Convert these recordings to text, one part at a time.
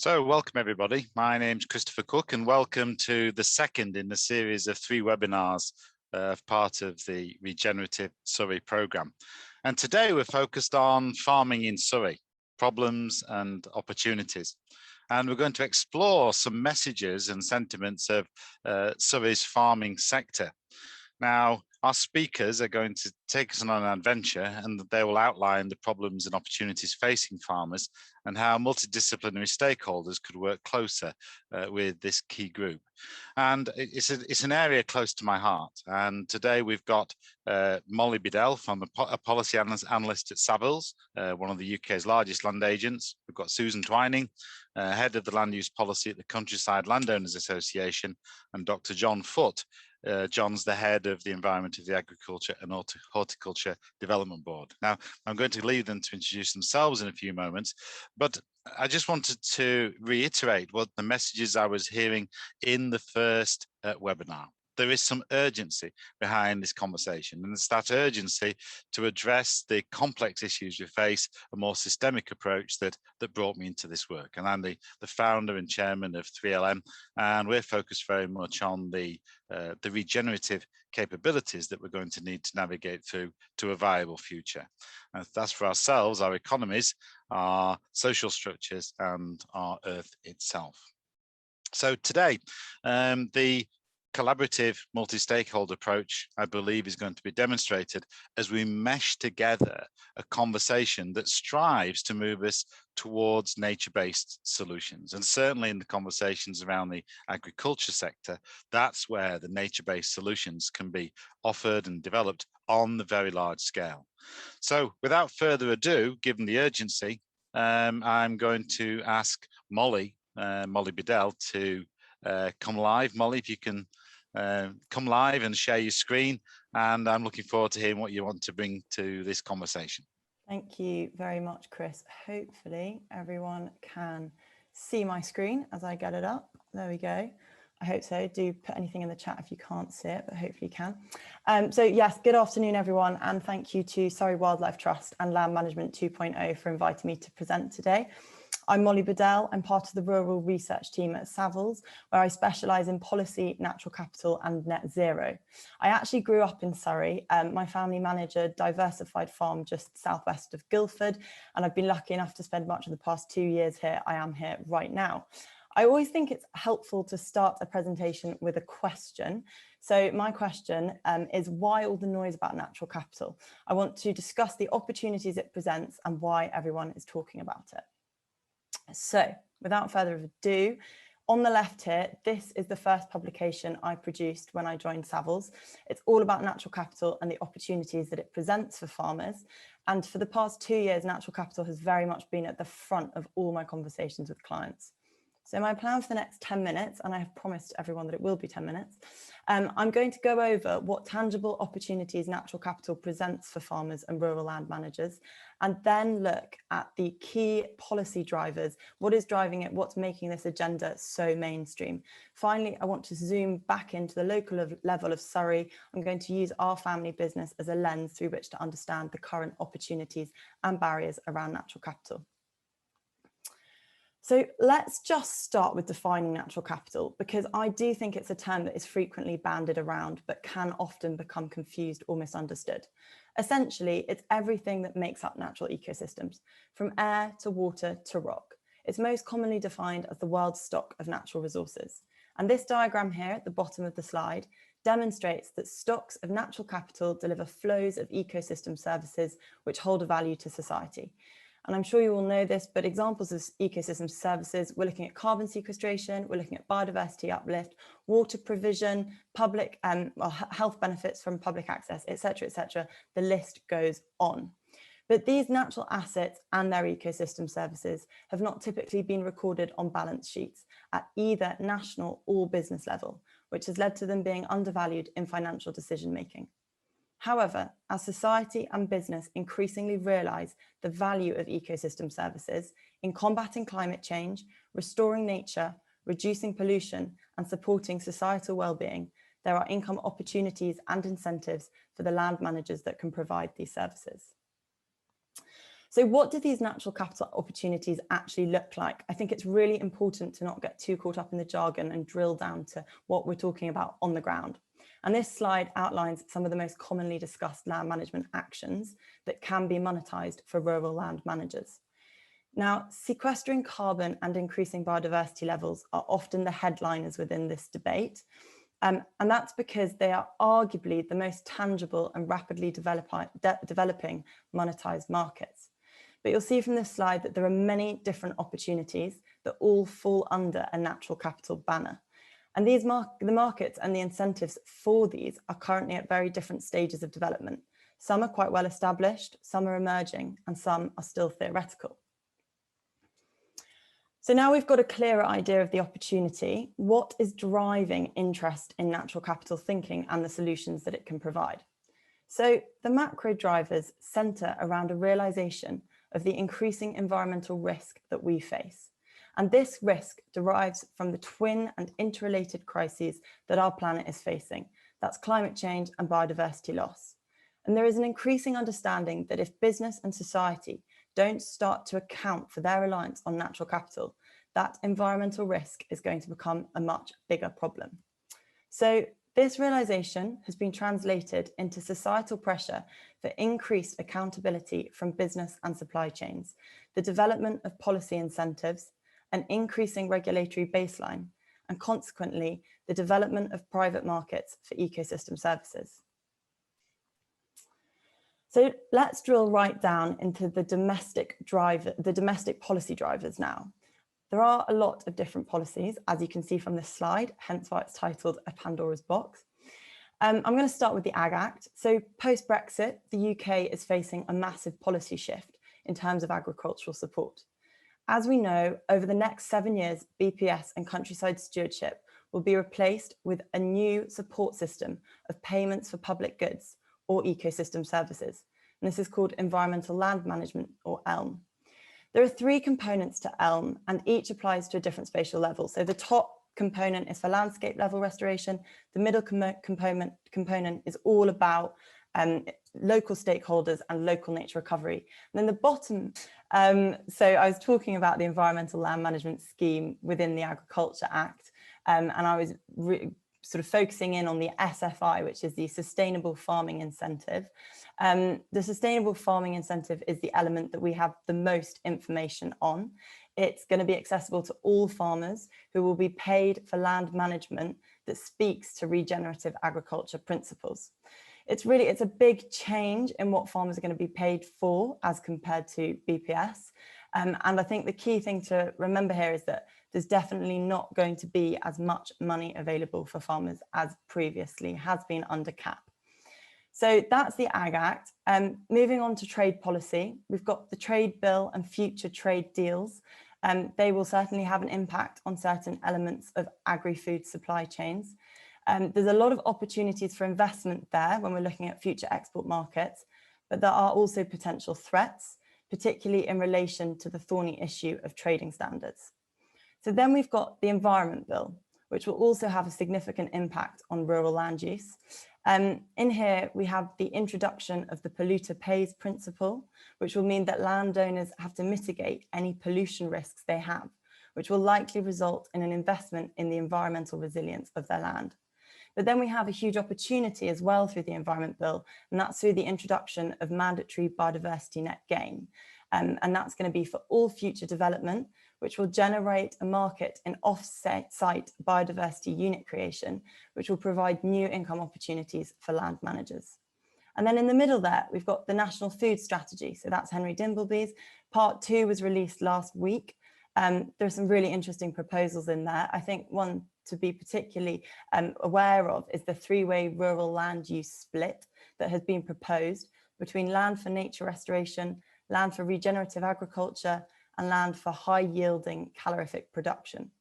So welcome everybody. My name's Christopher Cooke and welcome to the second in the series of 3 webinars part of the Regenerative Surrey programme. And today we're focused on farming in Surrey, problems and opportunities. And we're going to explore some messages and sentiments of Surrey's farming sector. Now, our speakers are going to take us on an adventure and they will outline the problems and opportunities facing farmers and how multidisciplinary stakeholders could work closer with this key group. And it's an area close to my heart. And today we've got Molly Biddell, from a policy analyst at Savills, one of the UK's largest land agents. We've got Susan Twining, head of the land use policy at the Countryside Landowners Association, and Dr. Jon Foot. John's the head of the environment of the Agriculture and Horticulture Development Board. Now, I'm going to leave them to introduce themselves in a few moments, but I just wanted to reiterate what the messages I was hearing in the first webinar. There is some urgency behind this conversation, and it's that urgency to address the complex issues we face, a more systemic approach that brought me into this work. And I'm the founder and chairman of 3LM, and we're focused very much on the regenerative capabilities that we're going to need to navigate through to a viable future. And that's for ourselves, our economies, our social structures, and our earth itself. So today, the collaborative multi-stakeholder approach, I believe, is going to be demonstrated as we mesh together a conversation that strives to move us towards nature-based solutions. And certainly in the conversations around the agriculture sector, that's where the nature-based solutions can be offered and developed on the very large scale. So without further ado, given the urgency, I'm going to ask Molly Biddell to come live. Molly, if you can come live and share your screen, and I'm looking forward to hearing what you want to bring to this conversation. Thank you very much, Chris. Hopefully everyone can see my screen as I get it up. There we go. I hope so. Do put anything in the chat if you can't see it, but hopefully you can. So yes, good afternoon, everyone. And thank you to Surrey Wildlife Trust and Land Management 2.0 for inviting me to present today. I'm Molly Biddell. I'm part of the rural research team at Savills, where I specialise in policy, natural capital and net zero. I actually grew up in Surrey. My family manage a diversified farm just southwest of Guildford, and I've been lucky enough to spend much of the past 2 years here. I am here right now. I always think it's helpful to start a presentation with a question. So my question is, why all the noise about natural capital? I want to discuss the opportunities it presents and why everyone is talking about it. So without further ado, on the left here, this is the first publication I produced when I joined Savills. It's all about natural capital and the opportunities that it presents for farmers. And for the past 2 years, natural capital has very much been at the front of all my conversations with clients. So my plan for the next 10 minutes, and I have promised everyone that it will be 10 minutes, I'm going to go over what tangible opportunities natural capital presents for farmers and rural land managers, and then look at the key policy drivers, what is driving it, what's making this agenda so mainstream. Finally, I want to zoom back into the local level of Surrey. I'm going to use our family business as a lens through which to understand the current opportunities and barriers around natural capital. So let's just start with defining natural capital, because I do think it's a term that is frequently bandied around, but can often become confused or misunderstood. Essentially, it's everything that makes up natural ecosystems, from air to water to rock. It's most commonly defined as the world's stock of natural resources. And this diagram here at the bottom of the slide demonstrates that stocks of natural capital deliver flows of ecosystem services which hold a value to society. And I'm sure you all know this, but examples of ecosystem services, we're looking at carbon sequestration, we're looking at biodiversity uplift, water provision, public health benefits from public access, etc., etc. The list goes on. But these natural assets and their ecosystem services have not typically been recorded on balance sheets at either national or business level, which has led to them being undervalued in financial decision making. However, as society and business increasingly realise the value of ecosystem services in combating climate change, restoring nature, reducing pollution and supporting societal well-being, there are income opportunities and incentives for the land managers that can provide these services. So what do these natural capital opportunities actually look like? I think it's really important to not get too caught up in the jargon and drill down to what we're talking about on the ground. And this slide outlines some of the most commonly discussed land management actions that can be monetized for rural land managers. Now, sequestering carbon and increasing biodiversity levels are often the headliners within this debate. And that's because they are arguably the most tangible and rapidly developing monetized markets. But you'll see from this slide that there are many different opportunities that all fall under a natural capital banner. And the markets and the incentives for these are currently at very different stages of development. Some are quite well established, some are emerging, and some are still theoretical. So now we've got a clearer idea of the opportunity. What is driving interest in natural capital thinking and the solutions that it can provide? So the macro drivers centre around a realisation of the increasing environmental risk that we face. And this risk derives from the twin and interrelated crises that our planet is facing. That's climate change and biodiversity loss. And there is an increasing understanding that if business and society don't start to account for their reliance on natural capital, that environmental risk is going to become a much bigger problem. So this realization has been translated into societal pressure for increased accountability from business and supply chains, the development of policy incentives, an increasing regulatory baseline, and consequently, the development of private markets for ecosystem services. So let's drill right down into the domestic policy drivers now. There are a lot of different policies, as you can see from this slide, hence why it's titled A Pandora's Box. I'm going to start with the Ag Act. So post-Brexit, the UK is facing a massive policy shift in terms of agricultural support. As we know, over the next 7 years, BPS and countryside stewardship will be replaced with a new support system of payments for public goods or ecosystem services. And this is called Environmental Land Management, or ELM. There are 3 components to ELM, and each applies to a different spatial level. So the top component is for landscape level restoration. The middle component is all about local stakeholders and local nature recovery. And then the bottom, so I was talking about the Environmental Land Management Scheme within the Agriculture Act, and I was sort of focusing in on the SFI, which is the Sustainable Farming Incentive. The Sustainable Farming Incentive is the element that we have the most information on. It's going to be accessible to all farmers who will be paid for land management that speaks to regenerative agriculture principles. It's a big change in what farmers are going to be paid for as compared to BPS. And I think the key thing to remember here is that there's definitely not going to be as much money available for farmers as previously has been under cap. So that's the Ag Act. Moving on to trade policy, we've got the trade bill and future trade deals. They will certainly have an impact on certain elements of agri-food supply chains. There's a lot of opportunities for investment there when we're looking at future export markets, but there are also potential threats, particularly in relation to the thorny issue of trading standards. So then we've got the Environment Bill, which will also have a significant impact on rural land use. In here, we have the introduction of the polluter pays principle, which will mean that landowners have to mitigate any pollution risks they have, which will likely result in an investment in the environmental resilience of their land. But then we have a huge opportunity as well through the Environment Bill, and that's through the introduction of mandatory biodiversity net gain. And that's going to be for all future development, which will generate a market in off-site biodiversity unit creation, which will provide new income opportunities for land managers. And then in the middle there, we've got the National Food Strategy. So that's Henry Dimbleby's. Part 2 was released last week. There are some really interesting proposals in there. I think one to be particularly aware of is the 3-way rural land use split that has been proposed between land for nature restoration, land for regenerative agriculture, and land for high-yielding calorific production.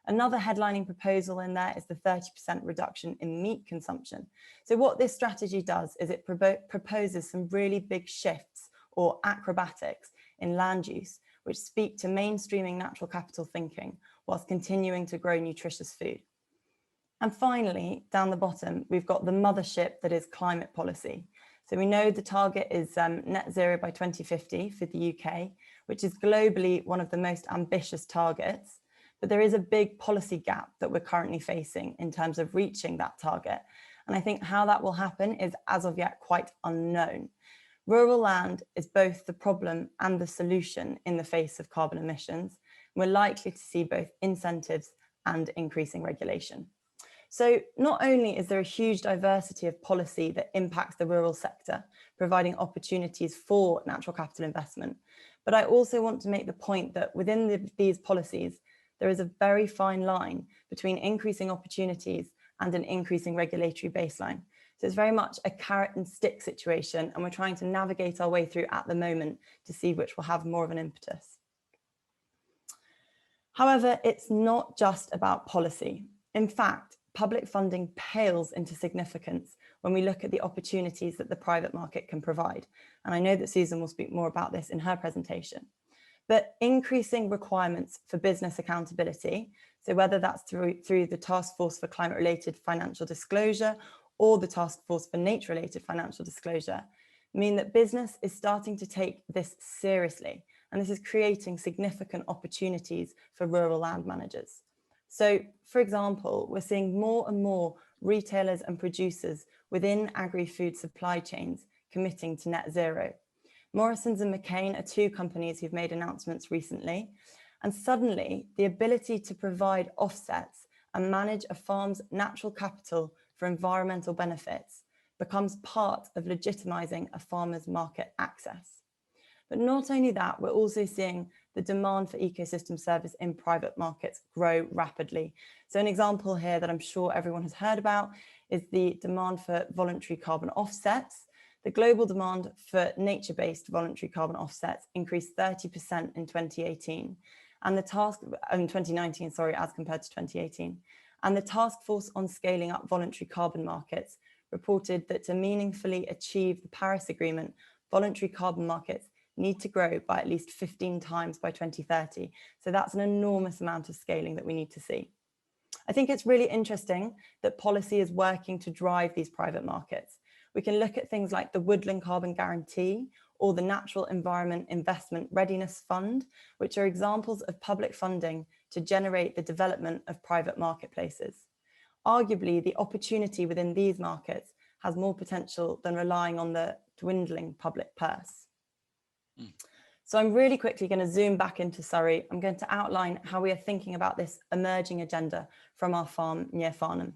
Another headlining proposal in there is the 30% reduction in meat consumption. So what this strategy does is it proposes some really big shifts or acrobatics in land use, which speak to mainstreaming natural capital thinking whilst continuing to grow nutritious food. And finally, down the bottom, we've got the mothership that is climate policy. So we know the target is net zero by 2050 for the UK, which is globally one of the most ambitious targets. But there is a big policy gap that we're currently facing in terms of reaching that target. And I think how that will happen is as of yet quite unknown. Rural land is both the problem and the solution in the face of carbon emissions. We're likely to see both incentives and increasing regulation. So not only is there a huge diversity of policy that impacts the rural sector, providing opportunities for natural capital investment, but I also want to make the point that within these policies, there is a very fine line between increasing opportunities and an increasing regulatory baseline. So it's very much a carrot and stick situation, and we're trying to navigate our way through at the moment to see which will have more of an impetus. However, it's not just about policy. In fact, public funding pales into significance when we look at the opportunities that the private market can provide. And I know that Susan will speak more about this in her presentation. But increasing requirements for business accountability, so whether that's through the Task Force for Climate-Related Financial Disclosure or the Task Force for Nature-Related Financial Disclosure, mean that business is starting to take this seriously. And this is creating significant opportunities for rural land managers. So, for example, we're seeing more and more retailers and producers within agri-food supply chains committing to net zero. Morrisons and McCain are two companies who've made announcements recently. And suddenly, the ability to provide offsets and manage a farm's natural capital for environmental benefits becomes part of legitimizing a farmer's market access. But not only that, we're also seeing the demand for ecosystem service in private markets grow rapidly. So an example here that I'm sure everyone has heard about is the demand for voluntary carbon offsets. The global demand for nature-based voluntary carbon offsets increased 30% in 2018, and the task in 2019, sorry, as compared to 2018. And the Task Force on Scaling Up Voluntary Carbon Markets reported that to meaningfully achieve the Paris Agreement, voluntary carbon markets need to grow by at least 15 times by 2030. So that's an enormous amount of scaling that we need to see. I think it's really interesting that policy is working to drive these private markets. We can look at things like the Woodland Carbon Guarantee or the Natural Environment Investment Readiness Fund, which are examples of public funding to generate the development of private marketplaces. Arguably, the opportunity within these markets has more potential than relying on the dwindling public purse. So I'm really quickly going to zoom back into Surrey. I'm going to outline how we are thinking about this emerging agenda from our farm near Farnham.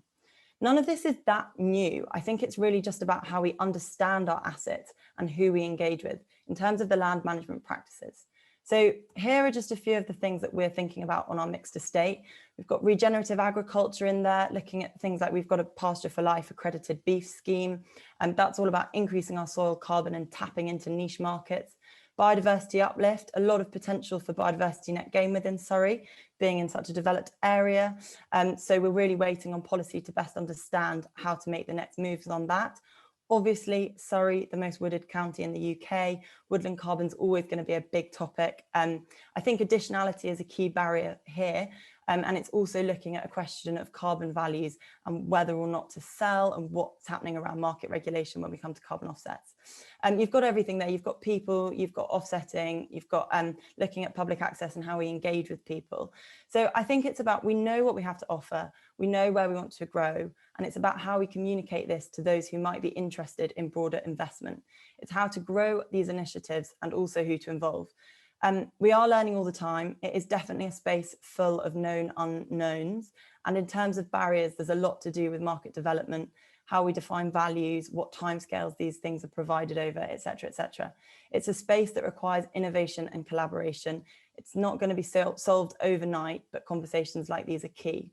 None of this is that new. I think it's really just about how we understand our assets and who we engage with in terms of the land management practices. So here are just a few of the things that we're thinking about on our mixed estate. We've got regenerative agriculture in there, looking at things like we've got a Pasture for Life accredited beef scheme, and that's all about increasing our soil carbon and tapping into niche markets. Biodiversity uplift, a lot of potential for biodiversity net gain within Surrey, being in such a developed area. So we're really waiting on policy to best understand how to make the next moves on that. Obviously, Surrey, the most wooded county in the UK, woodland carbon's always going to be a big topic. I think additionality is a key barrier here. And it's also looking at a question of carbon values and whether or not to sell and what's happening around market regulation when we come to carbon offsets. You've got everything there. You've got people, you've got offsetting, you've got looking at public access and how we engage with people. So I think it's about, we know what we have to offer, we know where we want to grow, and it's about how we communicate this to those who might be interested in broader investment. It's how to grow these initiatives and also who to involve. We are learning all the time. It is definitely a space full of known unknowns. And in terms of barriers, there's a lot to do with market development, how we define values, what timescales these things are provided over, et cetera, et cetera. It's a space that requires innovation and collaboration. It's not going to be solved overnight, but conversations like these are key.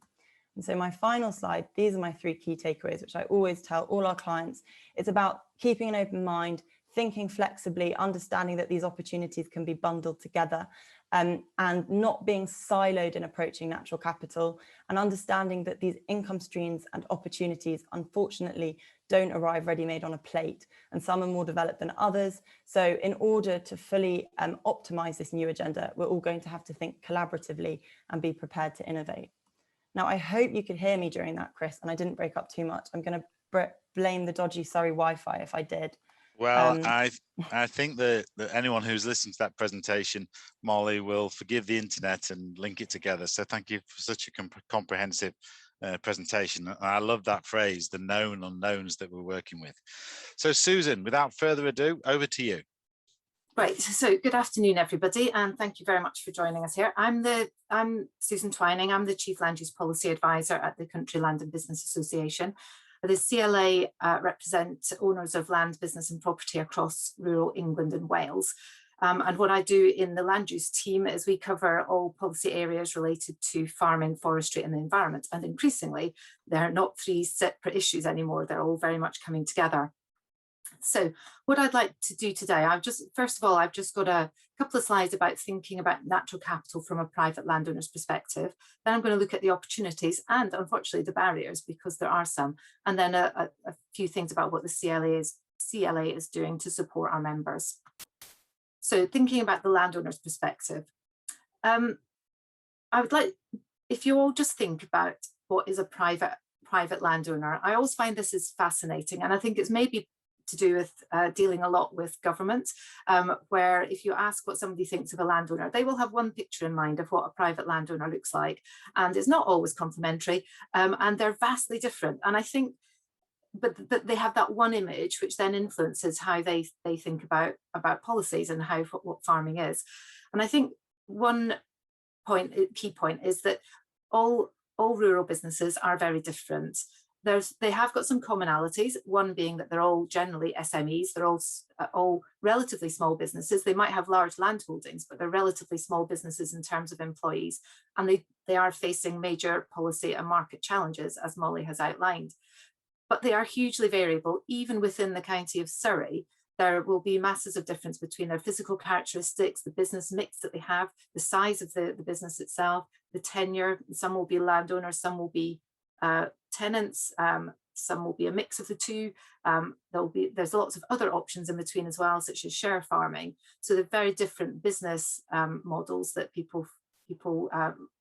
And so my final slide, these are my 3 key takeaways, which I always tell all our clients. It's about keeping an open mind, thinking flexibly, understanding that these opportunities can be bundled together, and not being siloed in approaching natural capital, and understanding that these income streams and opportunities, unfortunately, don't arrive ready-made on a plate, and some are more developed than others. So in order to fully optimize this new agenda, we're all going to have to think collaboratively and be prepared to innovate. Now, I hope you could hear me during that, Chris, and I didn't break up too much. I'm going to blame the dodgy Surrey Wi-Fi if I did. Well, I think that anyone who's listening to that presentation, Molly, will forgive the internet and link it together. So thank you for such a comprehensive presentation. I love that phrase, the known unknowns that we're working with. So Susan, without further ado, over to you. Right, so good afternoon, everybody, and thank you very much for joining us here. I'm Susan Twining. I'm the Chief Land Use Policy Advisor at the Country Land and Business Association. The CLA represent owners of land, business and property across rural England and Wales. And what I do in the land use team is we cover all policy areas related to farming, forestry and the environment. And increasingly, they're not three separate issues anymore. They're all very much coming together. So what I'd like to do today, first of all, I've just got a couple of slides about thinking about natural capital from a private landowner's perspective. Then I'm going to look at the opportunities and unfortunately the barriers, because there are some, and then a few things about what the CLA is doing to support our members. So thinking about the landowner's perspective, I would like, if you all just think about what is a private landowner, I always find this is fascinating, and I think it's maybe to do with dealing a lot with government, where if you ask what somebody thinks of a landowner, they will have one picture in mind of what a private landowner looks like, and it's not always complimentary, and they're vastly different. And I think, but they have that one image which then influences how they think about policies and what farming is. And I think one key point is that all rural businesses are very different. They have got some commonalities, one being that they're all generally SMEs, they're all relatively small businesses. They might have large land holdings, but they're relatively small businesses in terms of employees, and they are facing major policy and market challenges, as Molly has outlined. But they are hugely variable. Even within the county of Surrey, there will be masses of difference between their physical characteristics, the business mix that they have, the size of the business itself, the tenure. Some will be landowners, some will be tenants, some will be a mix of the two. There's lots of other options in between as well, such as share farming. So they're very different business models that people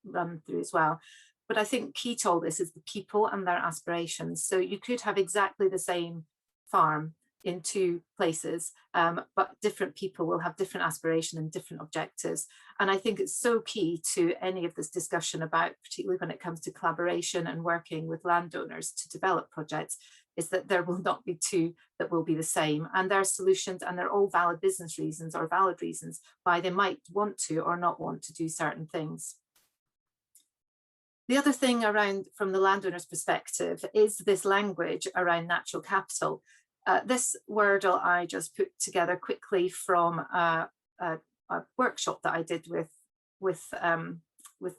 run through as well. But I think key to all this is the people and their aspirations. So you could have exactly the same farm in two places, but different people will have different aspirations and different objectives. And I think it's so key to any of this discussion about, particularly when it comes to collaboration and working with landowners to develop projects, is that there will not be two that will be the same. And there are solutions, and they're all valid business reasons or valid reasons why they might want to or not want to do certain things. The other thing around, from the landowner's perspective, is this language around natural capital. This word I just put together quickly from a workshop that I did with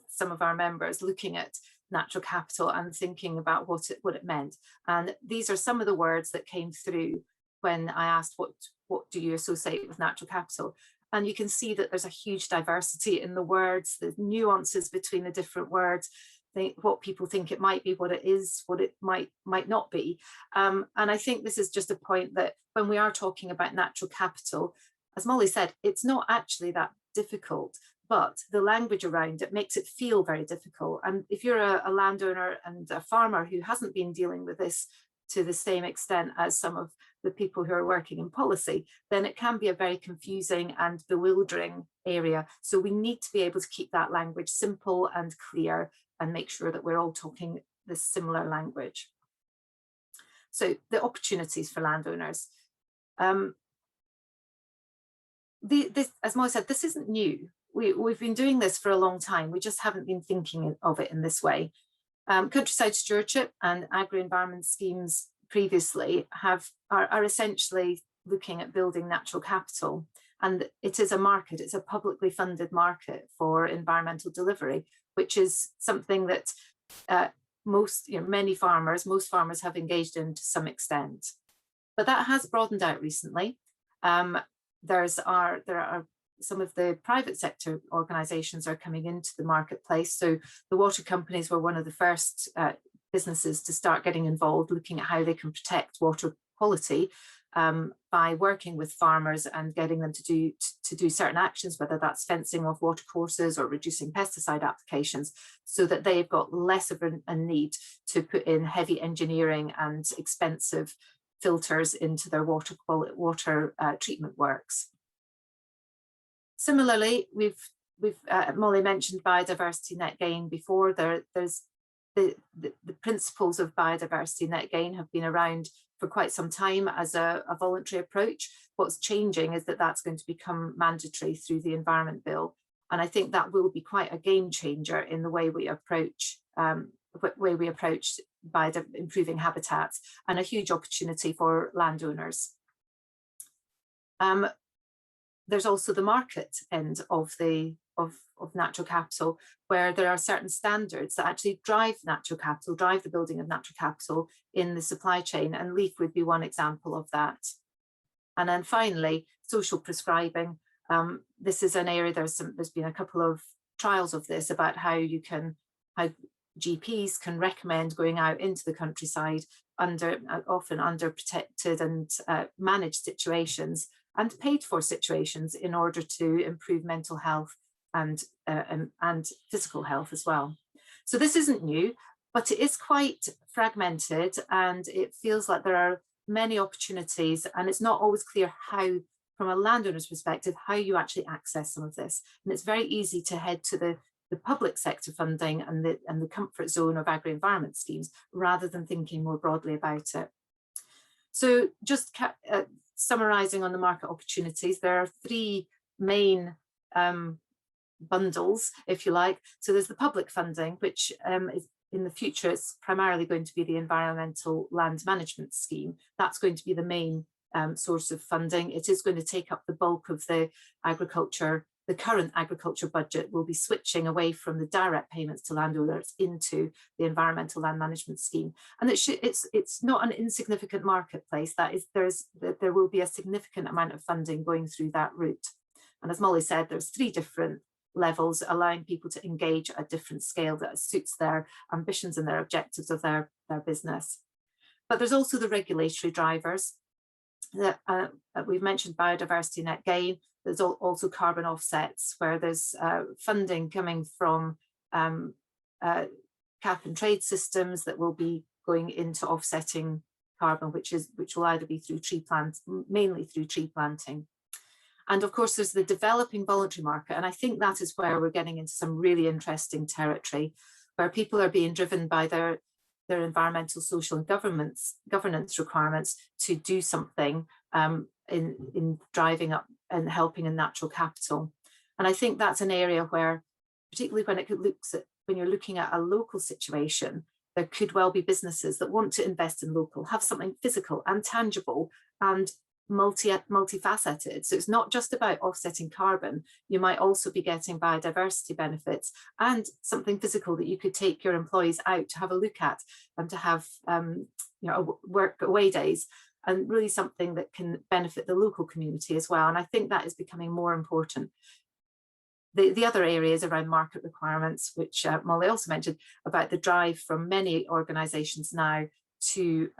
some of our members, looking at natural capital and thinking about what it meant. And these are some of the words that came through when I asked what do you associate with natural capital. And you can see that there's a huge diversity in the words, the nuances between the different words, what people think it might be, what it is, what it might not be. And I think this is just a point that when we are talking about natural capital, as Molly said, it's not actually that difficult, but the language around it makes it feel very difficult. And if you're a landowner and a farmer who hasn't been dealing with this to the same extent as some of the people who are working in policy, then it can be a very confusing and bewildering area. So we need to be able to keep that language simple and clear and make sure that we're all talking this similar language. So the opportunities for landowners. As Molly said, this isn't new. We've been doing this for a long time. We just haven't been thinking of it in this way. Countryside stewardship and agri-environment schemes previously are essentially looking at building natural capital. And it is a market, it's a publicly funded market for environmental delivery, which is something that most farmers have engaged in to some extent. But that has broadened out recently. There are some of the private sector organisations are coming into the marketplace. So the water companies were one of the first businesses to start getting involved, looking at how they can protect water quality by working with farmers and getting them to do certain actions, whether that's fencing off water courses or reducing pesticide applications, so that they've got less of a need to put in heavy engineering and expensive filters into their water treatment works. Similarly, Molly mentioned biodiversity net gain before. There's the principles of biodiversity net gain have been around for quite some time as a voluntary approach. What's changing is that that's going to become mandatory through the Environment Bill. And I think that will be quite a game changer in the way we approach by improving habitats, and a huge opportunity for landowners. There's also the market end of natural capital, where there are certain standards that actually drive natural capital, drive the building of natural capital in the supply chain, and leaf would be one example of that. And then finally, social prescribing. This is an area there's been a couple of trials of this about how GPs can recommend going out into the countryside often under protected and managed situations and paid for situations in order to improve mental health and physical health as well. So this isn't new, but it is quite fragmented, and it feels like there are many opportunities, and it's not always clear how, from a landowner's perspective, how you actually access some of this. And it's very easy to head to the public sector funding and the comfort zone of agri-environment schemes, rather than thinking more broadly about it. So just summarising on the market opportunities, there are three main bundles, if you like. So there's the public funding, which is, in the future, it's primarily going to be the Environmental Land Management Scheme. That's going to be the main source of funding. It is going to take up the bulk of the current agriculture budget. Will be switching away from the direct payments to landowners into the Environmental Land Management Scheme. And it's not an insignificant marketplace. There will be a significant amount of funding going through that route. And as Molly said, there's three different levels, allowing people to engage at a different scale that suits their ambitions and their objectives of their business. But there's also the regulatory drivers. That we've mentioned biodiversity net gain. There's also carbon offsets, where there's funding coming from cap and trade systems that will be going into offsetting carbon, which will either be through mainly through tree planting. And of course, there's the developing voluntary market. And I think that is where we're getting into some really interesting territory, where people are being driven by their environmental, social and governance requirements to do something in driving up and helping in natural capital. And I think that's an area where, particularly when you're looking at a local situation, there could well be businesses that want to invest in local, have something physical and tangible and multifaceted. So it's not just about offsetting carbon. You might also be getting biodiversity benefits and something physical that you could take your employees out to have a look at and to have work away days, and really something that can benefit the local community as well. And I think that is becoming more important. The other areas around market requirements, which Molly also mentioned, about the drive from many organisations now to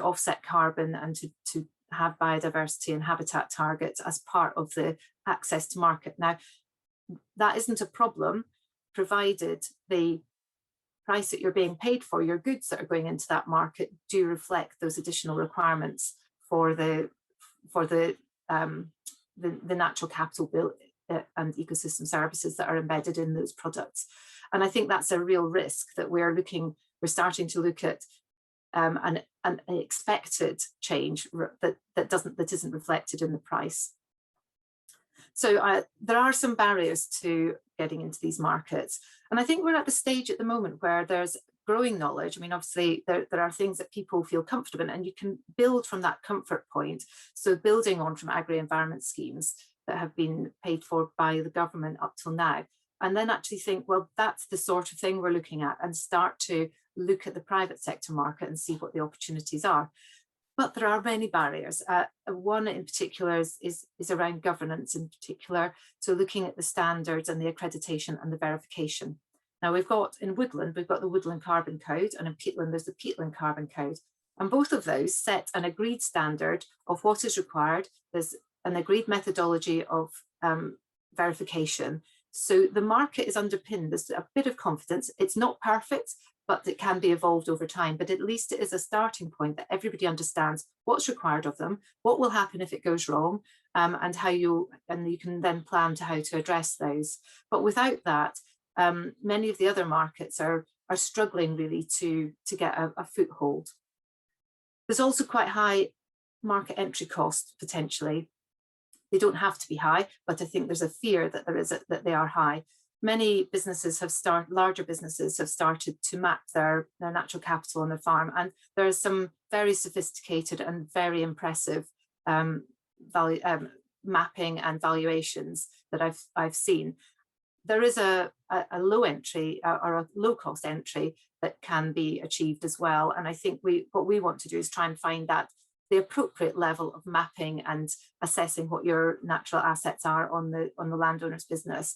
offset carbon and to have biodiversity and habitat targets as part of the access to market. Now, that isn't a problem, provided the price that you're being paid for your goods that are going into that market do reflect those additional requirements for the natural capital bill and ecosystem services that are embedded in those products. And I think that's a real risk that we're starting to look at an expected change that isn't reflected in the price. So there are some barriers to getting into these markets. And I think we're at the stage at the moment where there's growing knowledge. I mean, obviously, there are things that people feel comfortable in, and you can build from that comfort point. So building on from agri-environment schemes that have been paid for by the government up till now, and then actually think, well, that's the sort of thing we're looking at, and start to look at the private sector market and see what the opportunities are. But there are many barriers. One in particular is around governance in particular. So looking at the standards and the accreditation and the verification. Now we've got in woodland, we've got the Woodland Carbon Code, and in peatland, there's the Peatland Carbon Code. And both of those set an agreed standard of what is required. There's an agreed methodology of verification. So the market is underpinned. There's a bit of confidence. It's not perfect, but it can be evolved over time. But at least it is a starting point that everybody understands what's required of them, what will happen if it goes wrong, and you can then plan to how to address those. But without that, many of the other markets are struggling really to get a foothold. There's also quite high market entry costs potentially. They don't have to be high, but I think there's a fear that that they are high. Many businesses larger businesses have started to map their natural capital on their farm, and there are some very sophisticated and very impressive mapping and valuations that I've seen. There is a low entry or a low cost entry that can be achieved as well, and I think what we want to do is try and find that the appropriate level of mapping and assessing what your natural assets are on the landowner's business,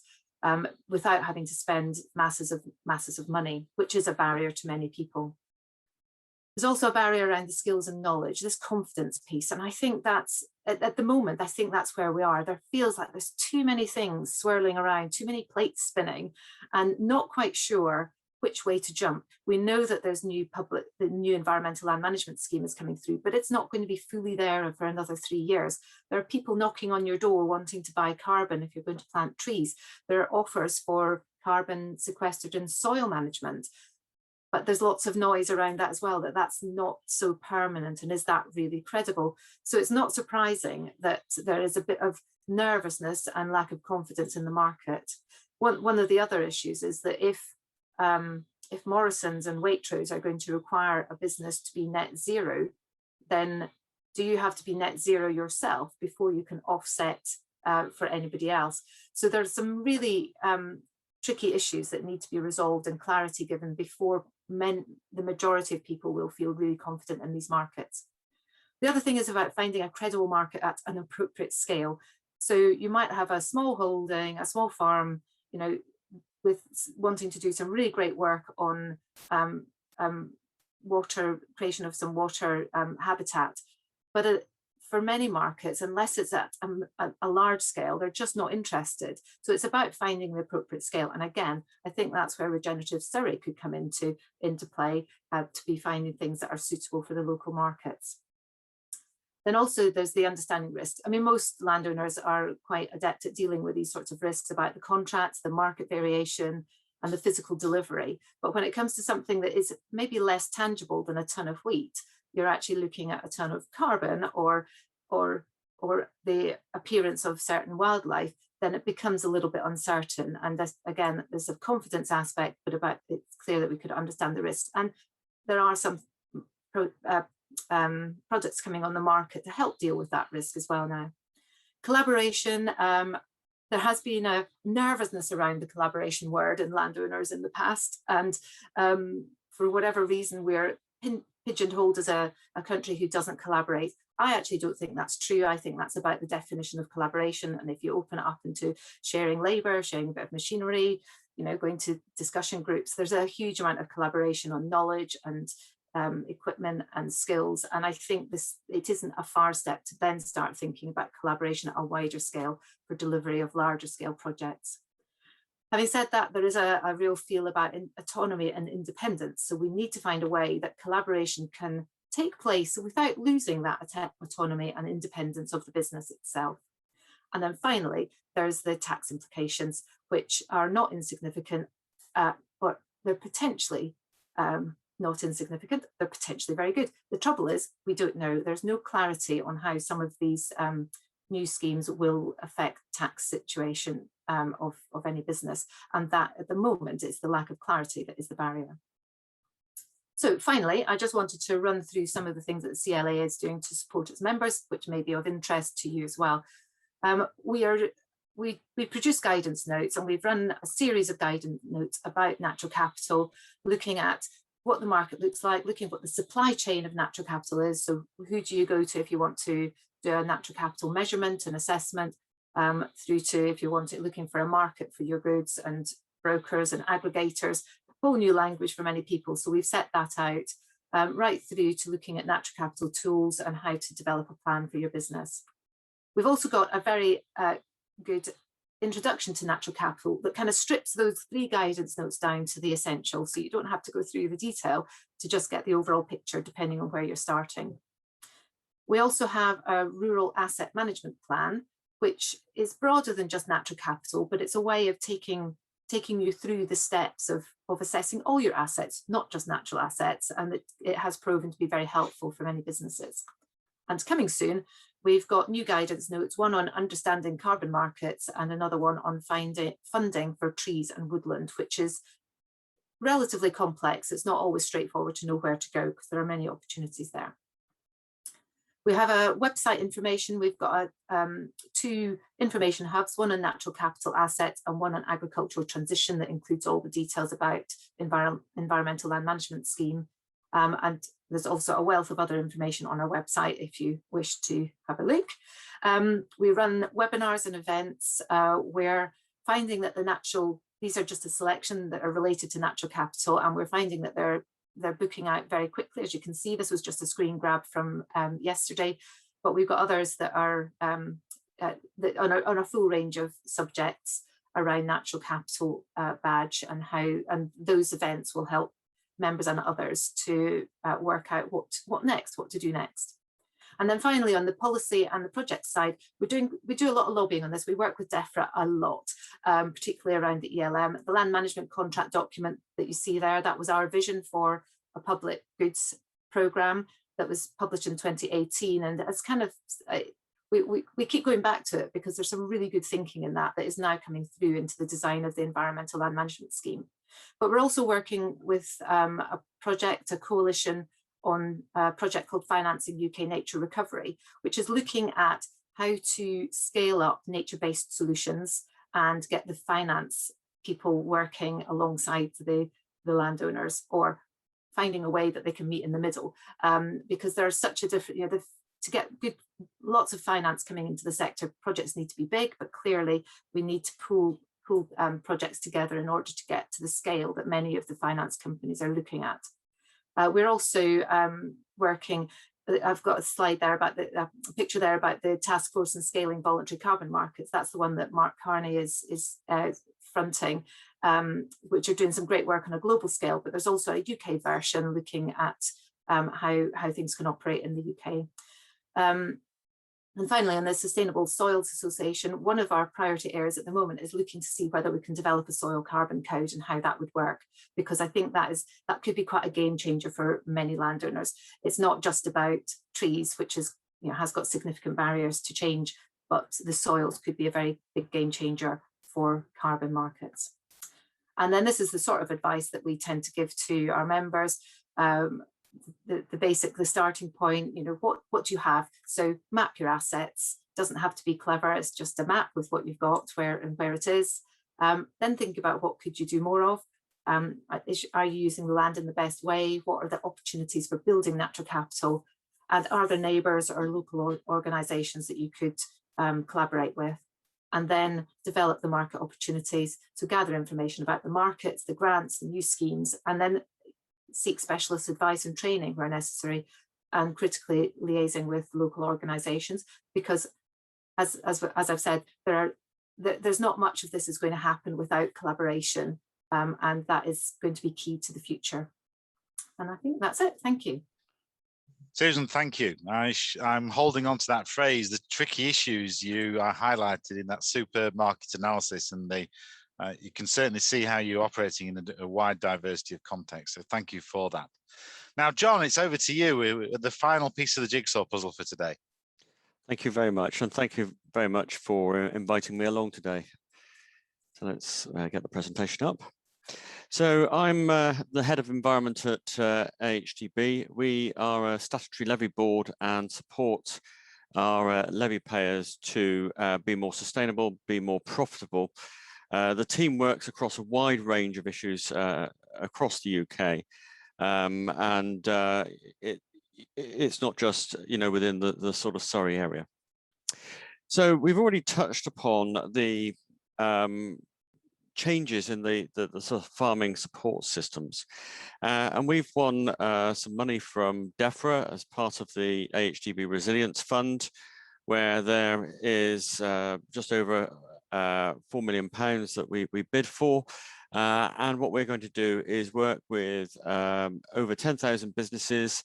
without having to spend masses of money, which is a barrier to many people. There's also a barrier around the skills and knowledge, this confidence piece. And I think that's, at the moment, I think that's where we are. There feels like there's too many things swirling around, too many plates spinning, and not quite sure which way to jump. We know that there's the new environmental land management scheme is coming through, but it's not going to be fully there for another 3 years. There are people knocking on your door wanting to buy carbon if you're going to plant trees. There are offers for carbon sequestered in soil management, but there's lots of noise around that as well, that's not so permanent, and is that really credible? So it's not surprising that there is a bit of nervousness and lack of confidence in the market. One of the other issues is that if Morrison's and Waitrose are going to require a business to be net zero, then do you have to be net zero yourself before you can offset for anybody else? So there's some really tricky issues that need to be resolved and clarity given before the majority of people will feel really confident in these markets. The other thing is about finding a credible market at an appropriate scale. So you might have a small holding, a small farm, with wanting to do some really great work on creation of some water habitat. But for many markets, unless it's at a large scale, they're just not interested. So it's about finding the appropriate scale. And again, I think that's where Regenerative Surrey could come into play, to be finding things that are suitable for the local markets. Then also there's the understanding risk. I mean, most landowners are quite adept at dealing with these sorts of risks about the contracts, the market variation, and the physical delivery. But when it comes to something that is maybe less tangible than a ton of wheat, you're actually looking at a ton of carbon or the appearance of certain wildlife, then it becomes a little bit uncertain. And again, there's a confidence aspect, but it's clear that we could understand the risks. And there are some products coming on the market to help deal with that risk as well now. Collaboration, there has been a nervousness around the collaboration word in landowners in the past, and for whatever reason we're pigeonholed as a country who doesn't collaborate. I actually don't think that's true. I think that's about the definition of collaboration, and if you open it up into sharing labour, sharing a bit of machinery, going to discussion groups, there's a huge amount of collaboration on knowledge and equipment and skills. And I think it isn't a far step to then start thinking about collaboration at a wider scale for delivery of larger scale projects. Having said that, there is a real feel about autonomy and independence. So we need to find a way that collaboration can take place without losing that autonomy and independence of the business itself. And then finally, there's the tax implications, which are not insignificant, but they're potentially not insignificant, they're potentially very good. The trouble is, we don't know. There's no clarity on how some of these new schemes will affect tax situation of any business. And that at the moment is the lack of clarity that is the barrier. So finally, I just wanted to run through some of the things that the CLA is doing to support its members, which may be of interest to you as well. We produce guidance notes, and we've run a series of guidance notes about natural capital, looking at what the market looks like, looking at what the supply chain of natural capital is. So who do you go to if you want to do a natural capital measurement and assessment, through to if you want it, looking for a market for your goods, and brokers and aggregators, a whole new language for many people. So we've set that out, right through to looking at natural capital tools and how to develop a plan for your business. We've also got a very good introduction to natural capital that kind of strips those 3 guidance notes down to the essential, so you don't have to go through the detail to just get the overall picture depending on where you're starting. We also have a rural asset management plan, which is broader than just natural capital, but it's a way of taking you through the steps of assessing all your assets, not just natural assets, and it has proven to be very helpful for many businesses. And coming soon, we've got new guidance notes, one on understanding carbon markets and another one on funding for trees and woodland, which is relatively complex. It's not always straightforward to know where to go because there are many opportunities there. We have a website information. We've got 2 information hubs, one on natural capital assets and one on agricultural transition that includes all the details about environmental land management scheme. And there's also a wealth of other information on our website if you wish to have a look. We run webinars and events. We're finding that these are just a selection that are related to natural capital, and we're finding that they're booking out very quickly. As you can see, this was just a screen grab from yesterday, but we've got others that are on a full range of subjects around natural capital badge and those events will help members and others to work out what to do next. And then finally, on the policy and the project side, we do a lot of lobbying on this. We work with DEFRA a lot, particularly around the ELM. The land management contract document that you see there, that was our vision for a public goods programme that was published in 2018. And it's kind of, we keep going back to it because there's some really good thinking in that is now coming through into the design of the environmental land management scheme. But we're also working with a coalition on a project called Financing UK Nature Recovery, which is looking at how to scale up nature-based solutions and get the finance people working alongside the landowners, or finding a way that they can meet in the middle, because there's such a different, to get lots of finance coming into the sector, projects need to be big, but clearly we need to pool projects together in order to get to the scale that many of the finance companies are looking at. We're also working, I've got a slide there about a picture there about the task force on scaling voluntary carbon markets. That's the one that Mark Carney is fronting, which are doing some great work on a global scale, but there's also a UK version looking at how things can operate in the UK. And finally, on the Sustainable Soils Association, one of our priority areas at the moment is looking to see whether we can develop a soil carbon code and how that would work, because I think that could be quite a game changer for many landowners. It's not just about trees, which is, has got significant barriers to change, but the soils could be a very big game changer for carbon markets. And then this is the sort of advice that we tend to give to our members. The starting point, what do you have? So map your assets. Doesn't have to be clever. It's just a map with what you've got, where it is. Then think about what could you do more of. Are you using the land in the best way? What are the opportunities for building natural capital? And are there neighbours or local organisations that you could collaborate with? And then develop the market opportunities. So gather information about the markets, the grants, the new schemes, and then seek specialist advice and training where necessary, and critically liaising with local organisations, because as I've said, there's not much of this is going to happen without collaboration, and that is going to be key to the future. And I think that's it. Thank you. Susan, thank you. I'm holding on to that phrase, the tricky issues you highlighted in that superb market analysis, and you can certainly see how you're operating in a wide diversity of contexts. So thank you for that. Now, John, it's over to you, the final piece of the jigsaw puzzle for today. Thank you very much. And thank you very much for inviting me along today. So let's get the presentation up. So I'm the head of environment at AHDB. We are a statutory levy board and support our levy payers to be more sustainable, be more profitable. The team works across a wide range of issues across the UK, and it's not just within the sort of Surrey area. So we've already touched upon the changes in the sort of farming support systems, and we've won some money from DEFRA as part of the AHDB Resilience Fund, where there is just over £4 million that we bid for. And what we're going to do is work with over 10,000 businesses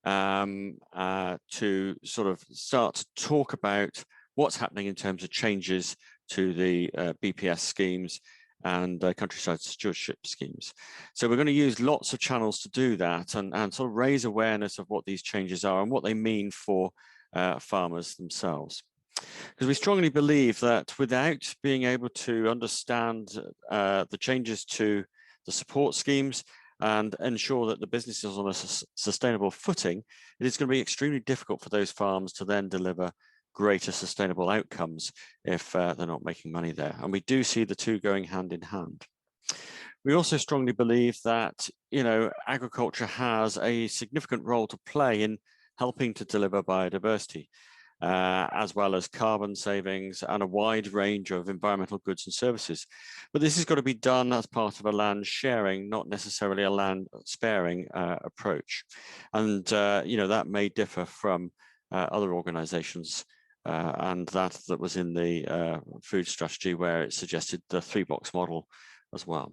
to sort of start to talk about what's happening in terms of changes to the BPS schemes and countryside stewardship schemes. So we're going to use lots of channels to do that and sort of raise awareness of what these changes are and what they mean for farmers themselves. Because we strongly believe that without being able to understand the changes to the support schemes and ensure that the business is on a sustainable footing, it is going to be extremely difficult for those farms to then deliver greater sustainable outcomes if they're not making money there. And we do see the two going hand in hand. We also strongly believe that, you know, agriculture has a significant role to play in helping to deliver biodiversity, as well as carbon savings and a wide range of environmental goods and services. But this has got to be done as part of a land sharing, not necessarily a land sparing approach. And, you know, that may differ from other organizations. And that was in the food strategy where it suggested the 3-box model as well.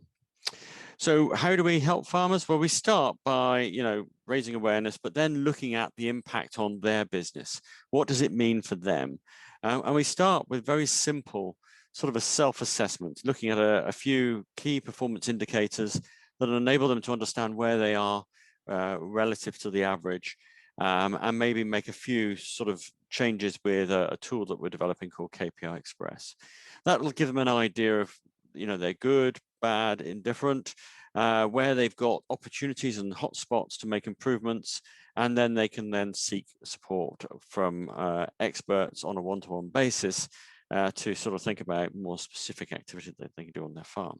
So how do we help farmers? Well, we start by, you know, raising awareness, but then looking at the impact on their business. What does it mean for them? And we start with very simple sort of a self-assessment, looking at a few key performance indicators that enable them to understand where they are relative to the average, and maybe make a few sort of changes with a tool that we're developing called KPI Express. That will give them an idea of, you know, they're good, bad, indifferent, where they've got opportunities and hotspots to make improvements, and then they can then seek support from experts on a one-to-one basis to sort of think about more specific activities that they can do on their farm.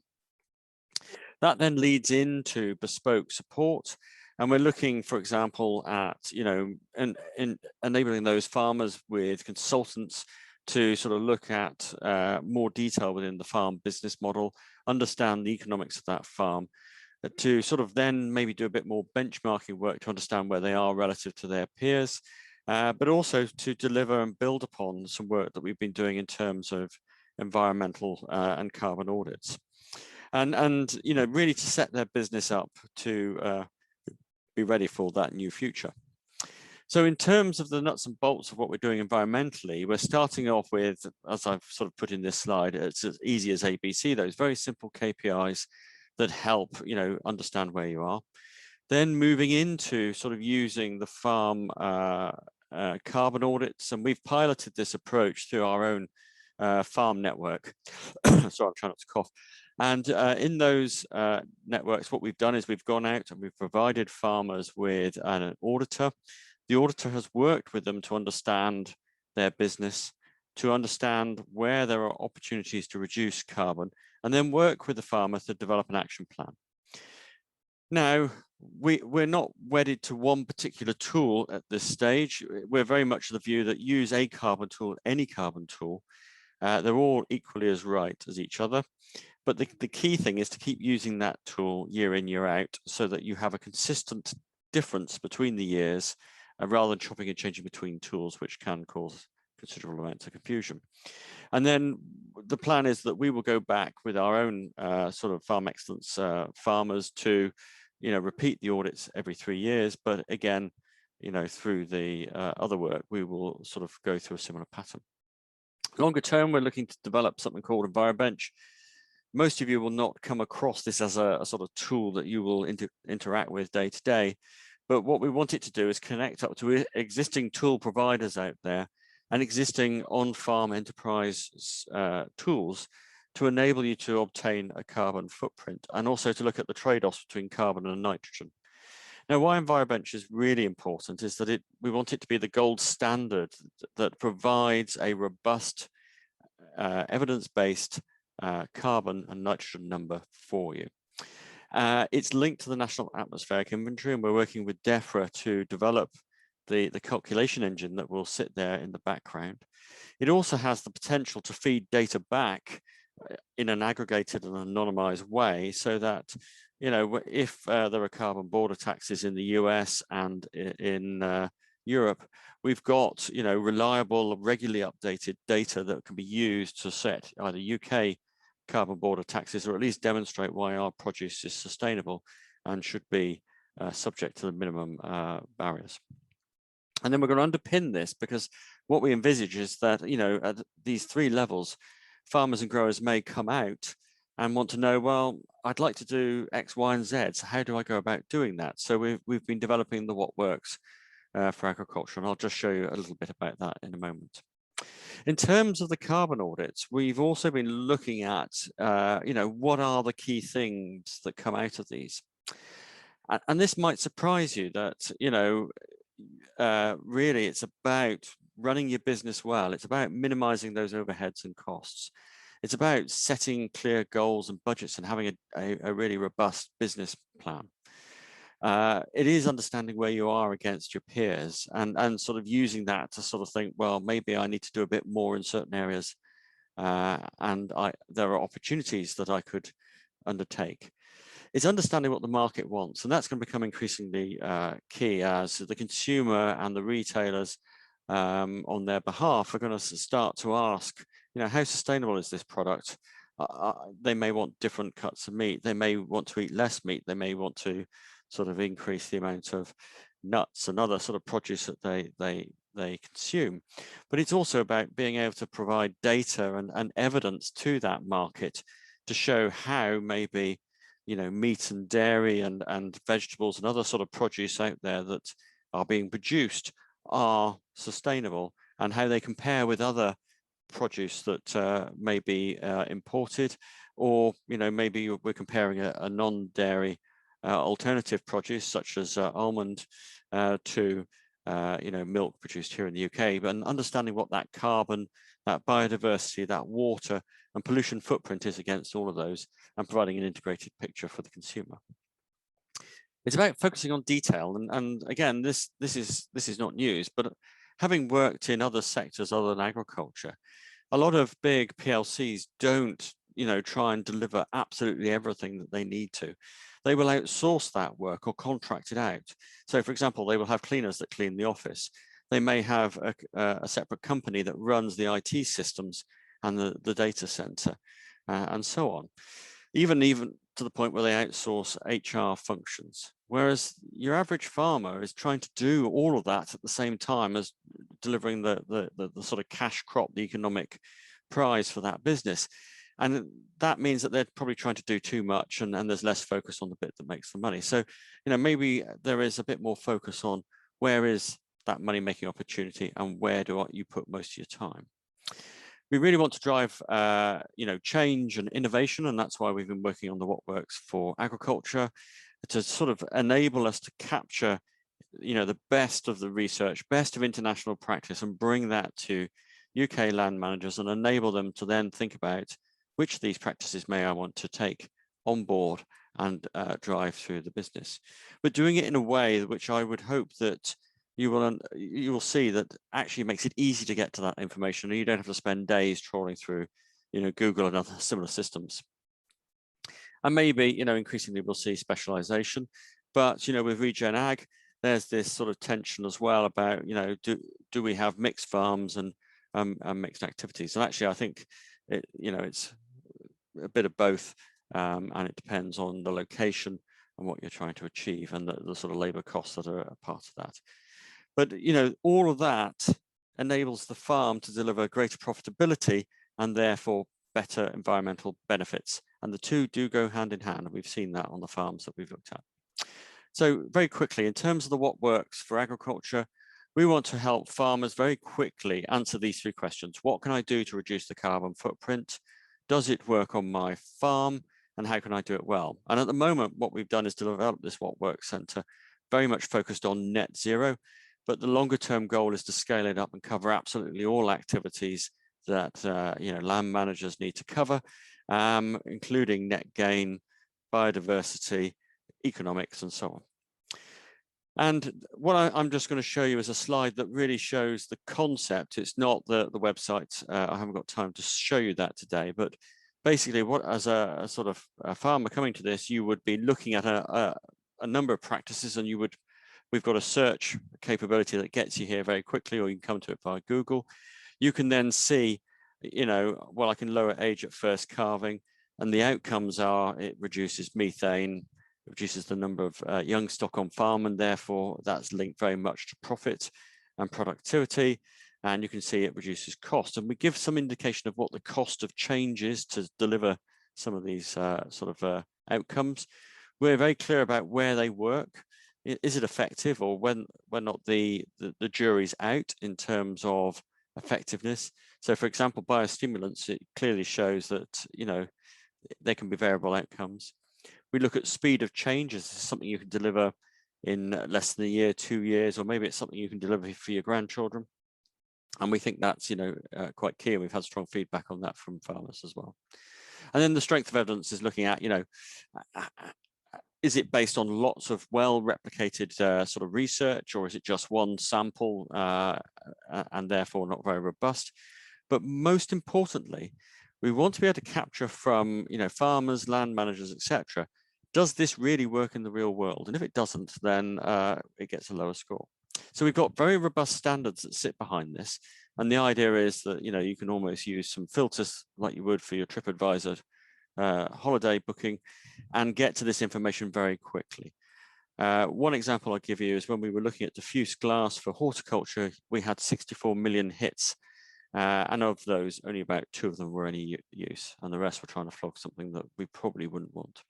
That then leads into bespoke support. And we're looking, for example, at, you know, in enabling those farmers with consultants to sort of look at more detail within the farm business model, understand the economics of that farm, to sort of then maybe do a bit more benchmarking work to understand where they are relative to their peers, but also to deliver and build upon some work that we've been doing in terms of environmental and carbon audits. And you know, really to set their business up to be ready for that new future. So in terms of the nuts and bolts of what we're doing environmentally, we're starting off with, as I've sort of put in this slide, it's as easy as ABC, those very simple KPIs that help, you know, understand where you are. Then moving into sort of using the farm carbon audits, and we've piloted this approach through our own farm network. Sorry, I'm trying not to cough. And in those networks, what we've done is we've gone out and we've provided farmers with an auditor. The auditor has worked with them to understand their business, to understand where there are opportunities to reduce carbon, and then work with the farmer to develop an action plan. Now, we're not wedded to one particular tool at this stage. We're very much of the view that use a carbon tool, any carbon tool, they're all equally as right as each other. But the key thing is to keep using that tool year in, year out, so that you have a consistent difference between the years, rather than chopping and changing between tools, which can cause considerable amounts of confusion. And then the plan is that we will go back with our own sort of farm excellence farmers to, you know, repeat the audits every 3 years. But again, you know, through the other work, we will sort of go through a similar pattern. Longer term, we're looking to develop something called EnviroBench. Most of you will not come across this as a sort of tool that you will interact with day to day. But what we want it to do is connect up to existing tool providers out there and existing on-farm enterprise tools to enable you to obtain a carbon footprint, and also to look at the trade-offs between carbon and nitrogen. Now, why EnviroBench is really important is that we want it to be the gold standard that provides a robust, evidence-based carbon and nitrogen number for you. It's linked to the National Atmospheric Inventory, and we're working with DEFRA to develop the calculation engine that will sit there in the background. It also has the potential to feed data back in an aggregated and anonymized way, so that, you know, if there are carbon border taxes in the US and in Europe, we've got, you know, reliable, regularly updated data that can be used to set either UK carbon border taxes, or at least demonstrate why our produce is sustainable and should be subject to the minimum barriers. And then we're going to underpin this, because what we envisage is that, you know, at these three levels, farmers and growers may come out and want to know, well, I'd like to do X, Y, and Z. So how do I go about doing that? So we've been developing the what works for agriculture, and I'll just show you a little bit about that in a moment. In terms of the carbon audits, we've also been looking at, you know, what are the key things that come out of these? And this might surprise you that, you know, really it's about running your business well. It's about minimizing those overheads and costs. It's about setting clear goals and budgets and having a really robust business plan. It is understanding where you are against your peers and sort of using that to sort of think, well, maybe I need to do a bit more in certain areas, and there are opportunities that I could undertake. It's understanding what the market wants, and that's going to become increasingly key as the consumer and the retailers on their behalf are going to start to ask, you know, how sustainable is this product? They may want different cuts of meat. They may want to eat less meat. They may want to sort of increase the amount of nuts and other sort of produce that they consume. But it's also about being able to provide data and evidence to that market to show how maybe, you know, meat and dairy and vegetables and other sort of produce out there that are being produced are sustainable, and how they compare with other produce that may be imported, or, you know, maybe we're comparing a non-dairy alternative produce such as almond to you know, milk produced here in the UK, but understanding what that carbon, that biodiversity, that water and pollution footprint is against all of those, and providing an integrated picture for the consumer. It's about focusing on detail, and again, this is not news, but having worked in other sectors other than agriculture, a lot of big PLCs don't, you know, try and deliver absolutely everything that they need to. They will outsource that work or contract it out. So, for example, they will have cleaners that clean the office. They may have a separate company that runs the IT systems and the data center, and so on. Even to the point where they outsource HR functions. Whereas your average farmer is trying to do all of that at the same time as delivering the sort of cash crop, the economic prize for that business. And that means that they're probably trying to do too much, and there's less focus on the bit that makes the money. So, you know, maybe there is a bit more focus on where is that money-making opportunity and where do you put most of your time. We really want to drive, you know, change and innovation, and that's why we've been working on the what works for agriculture, to sort of enable us to capture, you know, the best of the research, best of international practice, and bring that to UK land managers and enable them to then think about which of these practices may I want to take on board and drive through the business. But doing it in a way which I would hope that you will see that actually makes it easy to get to that information, and you don't have to spend days trawling through, you know, Google and other similar systems. And maybe, you know, increasingly we'll see specialization, but, you know, with Regen Ag, there's this sort of tension as well about, you know, do we have mixed farms and mixed activities? And actually, I think you know, it's a bit of both, and it depends on the location and what you're trying to achieve, and the sort of labor costs that are a part of that. But, you know, all of that enables the farm to deliver greater profitability and therefore better environmental benefits. And the two do go hand in hand, and we've seen that on the farms that we've looked at. So very quickly, in terms of the what works for agriculture, we want to help farmers very quickly answer these three questions. What can I do to reduce the carbon footprint? Does it work on my farm? And how can I do it well? And at the moment, what we've done is to develop this what works center, very much focused on net zero, but the longer term goal is to scale it up and cover absolutely all activities that you know, land managers need to cover, including net gain, biodiversity, economics, and so on. And what I'm just going to show you is a slide that really shows the concept. It's not the website. I haven't got time to show you that today, but basically what, as a sort of a farmer coming to this, you would be looking at a number of practices, and you would We've got a search capability that gets you here very quickly, or you can come to it via Google. You can then see, well, I can lower age at first calving, and the outcomes are it reduces methane, reduces the number of young stock on farm, and therefore that's linked very much to profit and productivity. And you can see it reduces cost. And we give some indication of what the cost of change is to deliver some of these outcomes. We're very clear about where they work. Is it effective, or when not the jury's out in terms of effectiveness? So for example, biostimulants, it clearly shows that, there can be variable outcomes. We look at speed of change. Is this something you can deliver in less than a year, 2 years, or maybe it's something you can deliver for your grandchildren? And we think that's, quite key. We've had strong feedback on that from farmers as well. And then the strength of evidence is looking at, is it based on lots of well-replicated sort of research, or is it just one sample and therefore not very robust? But most importantly, we want to be able to capture from, farmers, land managers, etc. Does this really work in the real world? And if it doesn't, then it gets a lower score. So we've got very robust standards that sit behind this. And the idea is that, you can almost use some filters like you would for your TripAdvisor holiday booking and get to this information very quickly. One example I'll give you is when we were looking at diffuse glass for horticulture, we had 64 million hits. And of those, only about 2 of them were any use, and the rest were trying to flog something that we probably wouldn't want.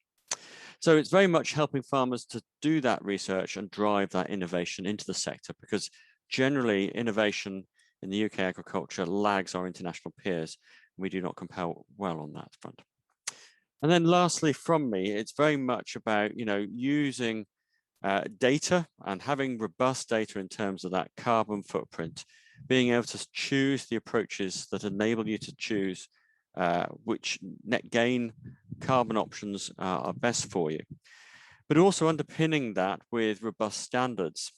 So it's very much helping farmers to do that research and drive that innovation into the sector, because generally innovation in the UK agriculture lags our international peers. We do not compare well on that front. And then lastly from me, it's very much about, using data and having robust data in terms of that carbon footprint, being able to choose the approaches that enable you to choose which net gain carbon options are best for you, but also underpinning that with robust standards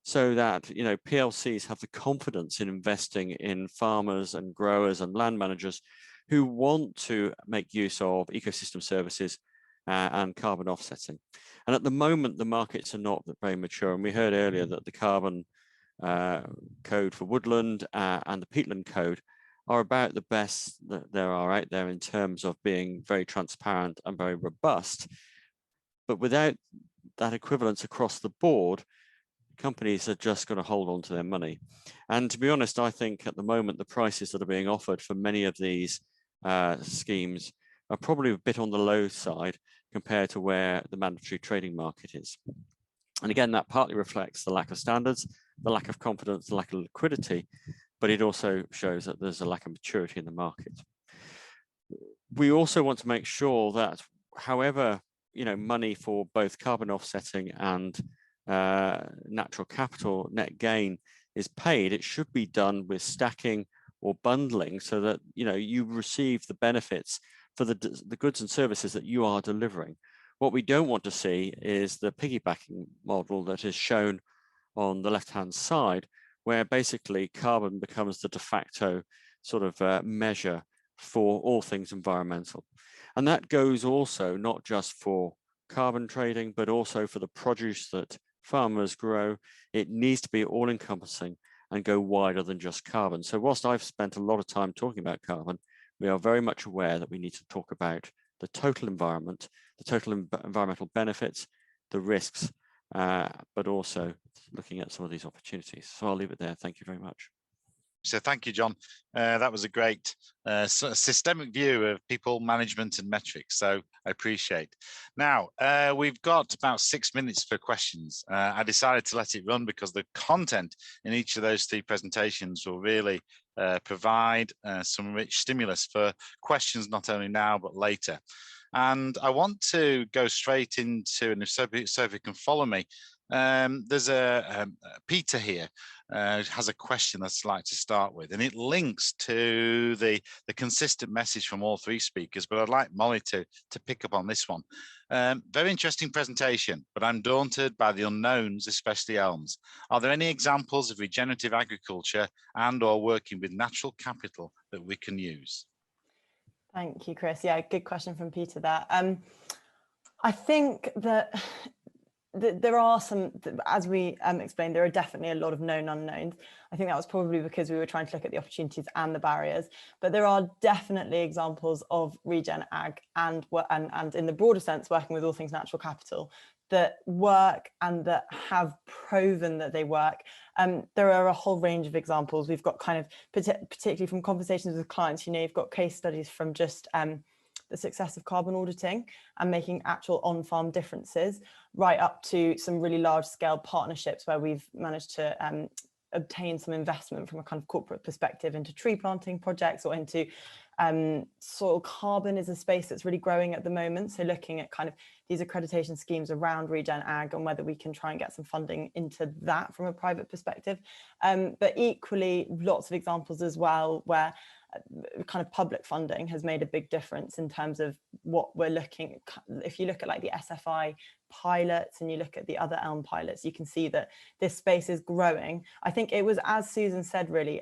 so that, PLCs have the confidence in investing in farmers and growers and land managers who want to make use of ecosystem services and carbon offsetting. And at the moment, the markets are not very mature. And we heard earlier that the carbon code for woodland and the peatland code are about the best that there are out there in terms of being very transparent and very robust. But without that equivalence across the board, companies are just going to hold on to their money. And to be honest, I think at the moment, the prices that are being offered for many of these schemes are probably a bit on the low side compared to where the mandatory trading market is. And again, that partly reflects the lack of standards, the lack of confidence, the lack of liquidity, but it also shows that there's a lack of maturity in the market. We also want to make sure that however, money for both carbon offsetting and natural capital net gain is paid, it should be done with stacking or bundling so that, you receive the benefits for the goods and services that you are delivering. What we don't want to see is the piggybacking model that is shown on the left-hand side, where basically carbon becomes the de facto sort of measure for all things environmental. And that goes also not just for carbon trading, but also for the produce that farmers grow. It needs to be all-encompassing and go wider than just carbon. So whilst I've spent a lot of time talking about carbon, we are very much aware that we need to talk about the total environment, the total environmental benefits, the risks, but also looking at some of these opportunities. So I'll leave it there. Thank you very much. So thank you, John. That was a great systemic view of people management and metrics. So I appreciate. Now, we've got about 6 minutes for questions. I decided to let it run because the content in each of those 3 presentations will really provide some rich stimulus for questions, not only now, but later. And I want to go straight into, and if Sophie can follow me, there's a Peter here has a question that I'd like to start with, and it links to the consistent message from all 3 speakers, but I'd like Molly to pick up on this one. Very interesting presentation, but I'm daunted by the unknowns, especially elms. Are there any examples of regenerative agriculture and or working with natural capital that we can use? Thank you, Chris. Yeah, good question from Peter there. I think that there are some, as we explained, there are definitely a lot of known unknowns. I think that was probably because we were trying to look at the opportunities and the barriers, but there are definitely examples of regen ag and in the broader sense, working with all things natural capital that work and that have proven that they work. There are a whole range of examples. We've got kind of, particularly from conversations with clients, you know, you've got case studies from just the success of carbon auditing and making actual on-farm differences, right up to some really large-scale partnerships where we've managed to obtain some investment from a kind of corporate perspective into tree planting projects or into soil carbon is a space that's really growing at the moment. So looking at kind of these accreditation schemes around regen ag and whether we can try and get some funding into that from a private perspective. But equally, lots of examples as well where kind of public funding has made a big difference in terms of what we're looking at. If you look at like the SFI pilots and you look at the other ELM pilots, you can see that this space is growing. I think it was, as Susan said, really,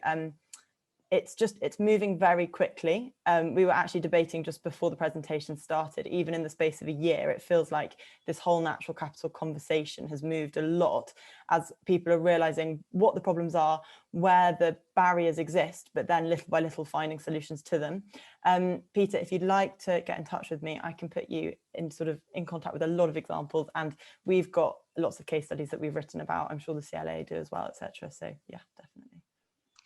it's moving very quickly. We were actually debating just before the presentation started, even in the space of a year, it feels like this whole natural capital conversation has moved a lot as people are realizing what the problems are, where the barriers exist, but then little by little finding solutions to them. Peter, if you'd like to get in touch with me, I can put you in contact with a lot of examples, and we've got lots of case studies that we've written about. I'm sure the CLA do as well, etc. So yeah, definitely.